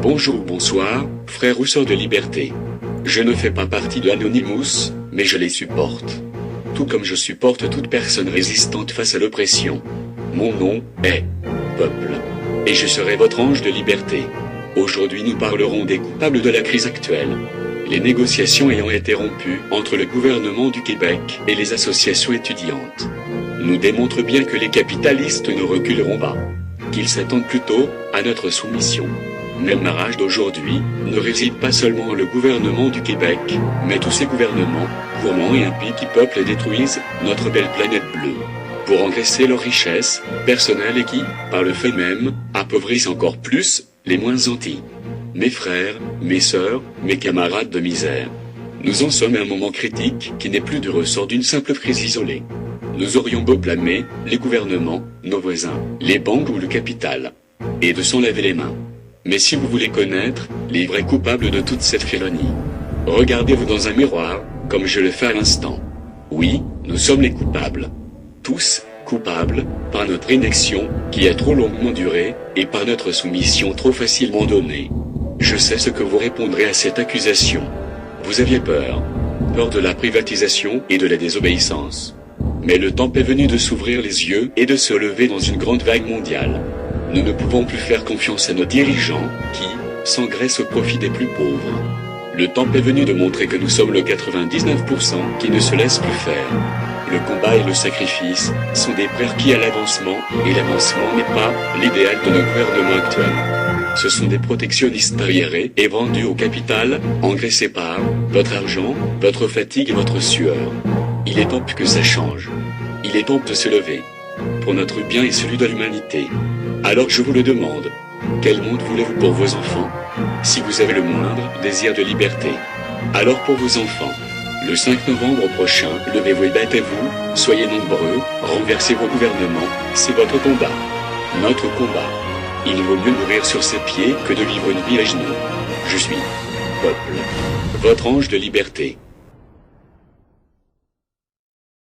Bonjour ou bonsoir, frères ou sœurs de liberté. Je ne fais pas partie de Anonymous, mais je les supporte. Tout comme je supporte toute personne résistante face à l'oppression. Mon nom est Peuple. Et je serai votre ange de liberté. Aujourd'hui nous parlerons des coupables de la crise actuelle. Les négociations ayant été rompues entre le gouvernement du Québec et les associations étudiantes nous démontrent bien que les capitalistes ne reculeront pas. Qu'ils s'attendent plutôt à notre soumission. Mais le marrage d'aujourd'hui ne réside pas seulement dans le gouvernement du Québec, mais tous ces gouvernements, gourmands et impies qui peuplent et détruisent notre belle planète bleue, pour engraisser leurs richesses personnelles et qui, par le fait même, appauvrissent encore plus les moins nantis. Mes frères, mes sœurs, mes camarades de misère. Nous en sommes à un moment critique qui n'est plus du ressort d'une simple crise isolée. Nous aurions beau blâmer les gouvernements, nos voisins, les banques ou le capital, et de s'en laver les mains. Mais si vous voulez connaître les vrais coupables de toute cette félonie, regardez-vous dans un miroir, comme je le fais à l'instant. Oui, nous sommes les coupables. Tous coupables, par notre inaction qui a trop longuement duré, et par notre soumission trop facilement donnée. Je sais ce que vous répondrez à cette accusation. Vous aviez peur. Peur de la privatisation et de la désobéissance. Mais le temps est venu de s'ouvrir les yeux et de se lever dans une grande vague mondiale. Nous ne pouvons plus faire confiance à nos dirigeants qui s'engraissent au profit des plus pauvres. Le temps est venu de montrer que nous sommes le 99% qui ne se laisse plus faire. Le combat et le sacrifice sont des prérequis à l'avancement, et l'avancement n'est pas l'idéal de nos gouvernements actuels. Ce sont des protectionnistes arriérés et vendus au capital, engraissés par votre argent, votre fatigue et votre sueur. Il est temps que ça change. Il est temps de se lever. Pour notre bien et celui de l'humanité. Alors je vous le demande. Quel monde voulez-vous pour vos enfants? Si vous avez le moindre désir de liberté. Alors pour vos enfants. Le 5 novembre prochain, levez-vous et battez-vous, soyez nombreux, renversez vos gouvernements, c'est votre combat. Notre combat. Il vaut mieux mourir sur ses pieds que de vivre une vie à genoux. Je suis Peuple. Votre ange de liberté.